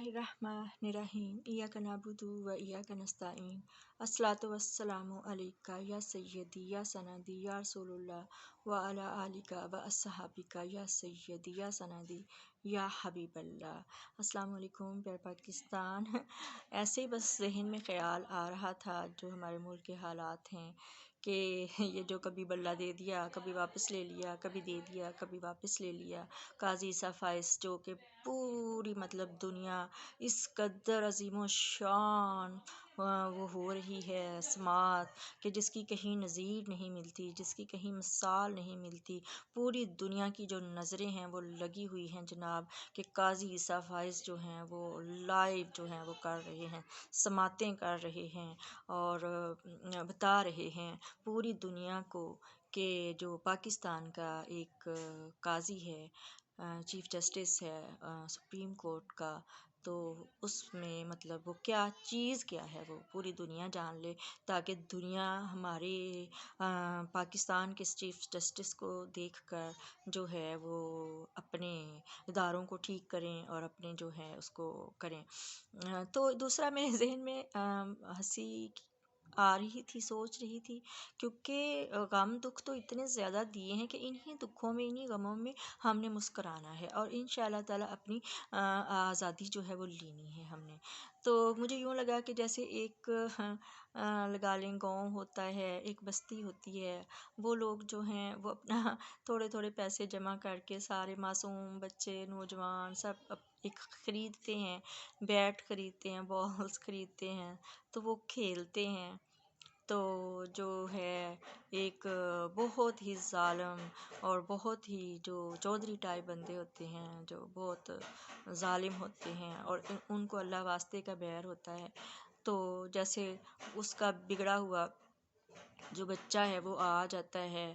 बिस्मिल्लाहिर्रहमानिर्रहीम इय्याका नअबुदु व इय्याका नस्तईन अस्सलातु वस्सलामु अलैका या सय्यदी या सनदी या रसूलुल्लाह व अला आलिका व अस्सहाबिका या सय्यदी या सनदी या हबीबल्लाह। अस्सलामु अलैकुम प्यारे पाकिस्तान। ऐसे ही बस ज़हन में ख़्याल आ रहा था जो हमारे मुल्क के हालात हैं कि ये जो कभी बल्ला दे दिया, कभी वापस ले लिया, कभी दे दिया, कभी वापस ले लिया। काजी ईसा फ़ाइज़ जो कि पूरी मतलब दुनिया इस कदर अज़ीम शान वो हो रही है समात कि जिसकी कहीं नज़ीर नहीं मिलती, जिसकी कहीं मिसाल नहीं मिलती। पूरी दुनिया की जो नज़रें हैं वो लगी हुई हैं जनाब कि काजी ईसा फ़ाइज़ जो हैं वो लाइव जो हैं वो कर रहे हैं, समातें कर रहे हैं और बता रहे हैं पूरी दुनिया को कि जो पाकिस्तान का एक काजी है, चीफ़ जस्टिस है सुप्रीम कोर्ट का, तो उसमें मतलब वो क्या चीज़ क्या है वो पूरी दुनिया जान ले, ताकि दुनिया हमारे पाकिस्तान के चीफ़ जस्टिस को देखकर जो है वो अपने इदारों को ठीक करें और अपने जो है उसको करें। तो दूसरा मेरे ज़हन में हंसी आ रही थी, सोच रही थी, क्योंकि गम दुख तो इतने ज़्यादा दिए हैं कि इन्हीं दुखों में, इन्हीं गमों में हमने मुस्कराना है और इंशाअल्लाह ताला अपनी आज़ादी जो है वो लेनी है हमने। तो मुझे यूँ लगा कि जैसे एक लगा लें गाँव होता है, एक बस्ती होती है, वो लोग जो हैं वो अपना थोड़े थोड़े पैसे जमा करके सारे मासूम बच्चे, नौजवान सब एक ख़रीदते हैं, बैट ख़रीदते हैं, बॉल्स ख़रीदते हैं, तो वो खेलते हैं। तो जो है एक बहुत ही ज़ालिम और बहुत ही जो चौधरी टाइप बंदे होते हैं, जो बहुत ज़ालिम होते हैं और उनको अल्लाह वास्ते का बैर होता है। तो जैसे उसका बिगड़ा हुआ जो बच्चा है वो आ जाता है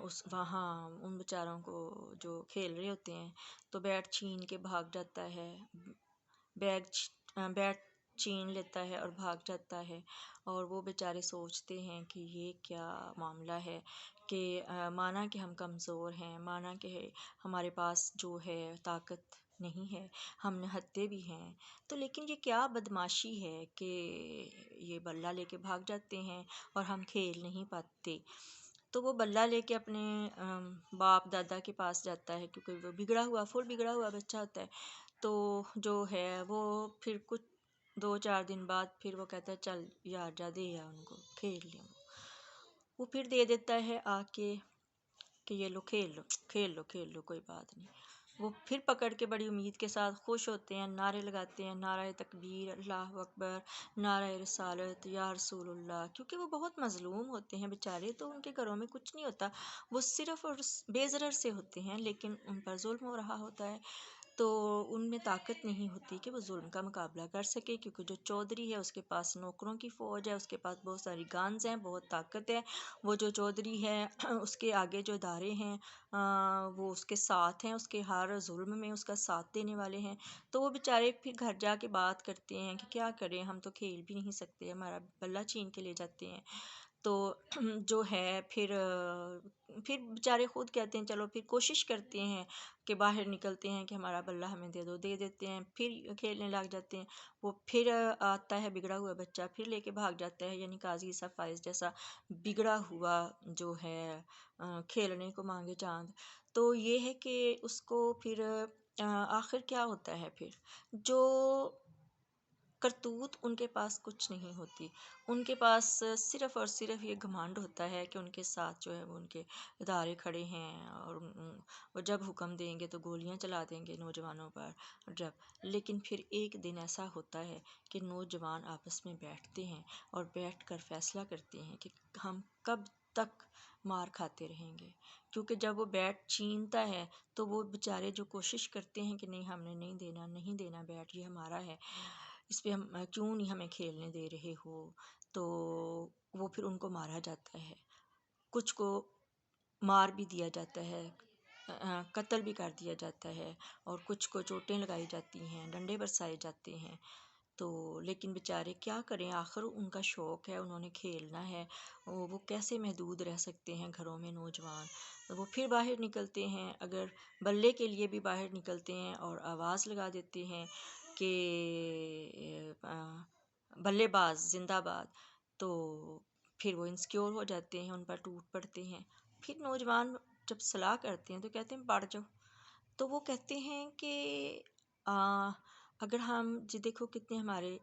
उस वहाँ उन बेचारों को जो खेल रहे होते हैं, तो बैट छीन के भाग जाता है, बैट छीन लेता है और भाग जाता है। और वो बेचारे सोचते हैं कि ये क्या मामला है कि माना कि हम कमज़ोर हैं, माना कि हमारे पास जो है ताकत नहीं है, हम निहत्ते भी हैं, तो लेकिन ये क्या बदमाशी है कि ये बल्ला लेके भाग जाते हैं और हम खेल नहीं पाते। तो वो बल्ला लेके अपने बाप दादा के पास जाता है, क्योंकि वो बिगड़ा हुआ फुल बिगड़ा हुआ बच्चा होता है। तो जो है वो फिर कुछ 2-4 दिन बाद फिर वो कहता है चल यार जा दे यार उनको खेल लिया। वो फिर दे देता है आके कि ये लो खेल लो खेल लो खेल लो कोई बात नहीं। वो फिर पकड़ के बड़ी उम्मीद के साथ खुश होते हैं, नारे लगाते हैं, नारा तकबीर, अल्लाह अकबर, नारा रिसालत, या रसूलुल्लाह, क्योंकि वो बहुत मज़लूम होते हैं बेचारे। तो उनके घरों में कुछ नहीं होता, वो सिर्फ़ और बेज़रर से होते हैं, लेकिन उन पर जुल्म हो रहा होता है। तो उनमें ताकत नहीं होती कि वो जुल्म का मुकाबला कर सके, क्योंकि जो चौधरी है उसके पास नौकरों की फ़ौज है, उसके पास बहुत सारी गन्स हैं, बहुत ताकत है। वो जो चौधरी है उसके आगे जो इदारे हैं वो उसके साथ हैं, उसके हर जुल्म में उसका साथ देने वाले हैं। तो वो बेचारे फिर घर जाके बात करते हैं कि क्या करें, हम तो खेल भी नहीं सकते, हमारा बल्ला छीन के ले जाते हैं। तो जो है फिर बेचारे खुद कहते हैं चलो फिर कोशिश करते हैं कि बाहर निकलते हैं कि हमारा बल्ला हमें दे दो, दे देते हैं, फिर खेलने लग जाते हैं। वो फिर आता है बिगड़ा हुआ बच्चा, फिर लेके भाग जाता है, यानी काजी ईसा फ़ाइज़ जैसा बिगड़ा हुआ जो है खेलने को मांगे चाँद। तो ये है कि उसको फिर आखिर क्या होता है फिर, जो करतूत उनके पास कुछ नहीं होती, उनके पास सिर्फ़ और सिर्फ़ ये घमंड होता है कि उनके साथ जो है वो उनके इदारे खड़े हैं और वो जब हुक्म देंगे तो गोलियां चला देंगे नौजवानों पर जब। लेकिन फिर एक दिन ऐसा होता है कि नौजवान आपस में बैठते हैं और बैठकर फ़ैसला करते हैं कि हम कब तक मार खाते रहेंगे, क्योंकि जब वो बैट छीनता है तो वो बेचारे जो कोशिश करते हैं कि नहीं हमने नहीं देना, नहीं देना बैट, ये हमारा है, इस पे हम क्यों नहीं हमें खेलने दे रहे हो। तो वो फिर उनको मारा जाता है, कुछ को मार भी दिया जाता है, कत्ल भी कर दिया जाता है, और कुछ को चोटें लगाई जाती हैं, डंडे बरसाए जाते हैं। तो लेकिन बेचारे क्या करें, आखिर उनका शौक़ है, उन्होंने खेलना है, वो कैसे महदूद रह सकते हैं घरों में नौजवान। तो वो फिर बाहर निकलते हैं, अगर बल्ले के लिए भी बाहर निकलते हैं और आवाज़ लगा देते हैं کہ بلے باز زندہ باد، تو پھر وہ انسیکیور ہو جاتے ہیں، ان پر ٹوٹ پڑتے ہیں۔ پھر نوجوان جب صلاح کرتے ہیں تو کہتے ہیں پڑھ جاؤ، تو وہ کہتے ہیں کہ اگر ہم جی دیکھو کتنے ہمارے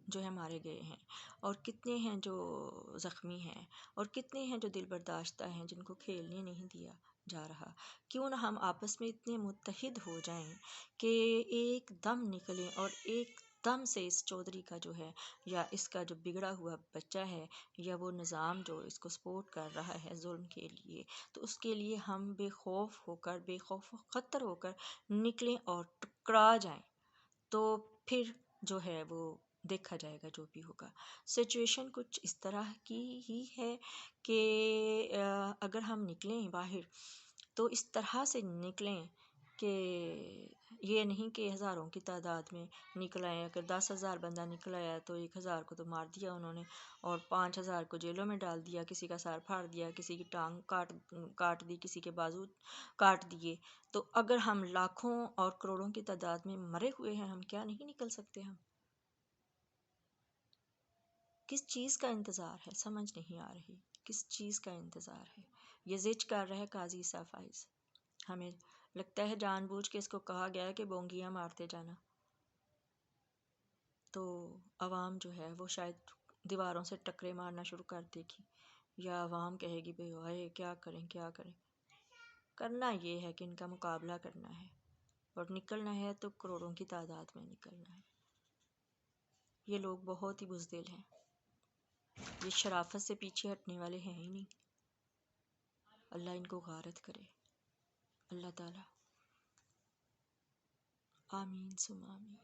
جو ہے مارے گئے ہیں، اور کتنے ہیں جو زخمی ہیں، اور کتنے ہیں جو دل برداشتہ ہیں جن کو کھیلنے نہیں دیا جا رہا، کیوں نہ ہم آپس میں اتنے متحد ہو جائیں کہ ایک دم نکلیں اور ایک دم سے اس چودھری کا جو ہے یا اس کا جو بگڑا ہوا بچہ ہے یا وہ نظام جو اس کو سپورٹ کر رہا ہے ظلم کے لیے، تو اس کے لیے ہم بے خوف ہو کر، بے خوف و خطر ہو کر نکلیں اور ٹکرا جائیں، تو پھر جو ہے وہ دیکھا جائے گا جو بھی ہوگا۔ سچویشن کچھ اس طرح کی ہی ہے کہ اگر ہم نکلیں باہر تو اس طرح سے نکلیں کہ یہ نہیں کہ ہزاروں کی تعداد میں نکل آئے، اگر 10,000 بندہ نکل آیا تو 1,000 کو تو مار دیا انہوں نے، اور 5,000 کو جیلوں میں ڈال دیا، کسی کا سر پھاڑ دیا، کسی کی ٹانگ کاٹ دی، کسی کے بازو کاٹ دیے۔ تو اگر ہم لاکھوں اور کروڑوں کی تعداد میں مرے ہوئے ہیں، ہم کیا نہیں نکل سکتے؟ ہم کس چیز کا انتظار ہے؟ سمجھ نہیں آ رہی کس چیز کا انتظار ہے۔ یہ زج کر رہے قاضی صفائز، ہمیں لگتا ہے جان بوجھ کے اس کو کہا گیا ہے کہ بونگیاں مارتے جانا، تو عوام جو ہے وہ شاید دیواروں سے ٹکرے مارنا شروع کر دے گی، یا عوام کہے گی بھئی ہائے کیا کریں کیا کریں۔ کرنا یہ ہے کہ ان کا مقابلہ کرنا ہے، اور نکلنا ہے تو کروڑوں کی تعداد میں نکلنا ہے۔ یہ لوگ بہت ہی بزدل ہیں، یہ شرافت سے پیچھے ہٹنے والے ہیں ہی نہیں۔ اللہ ان کو غارت کرے، اللہ تعالیٰ، آمین ثم آمین۔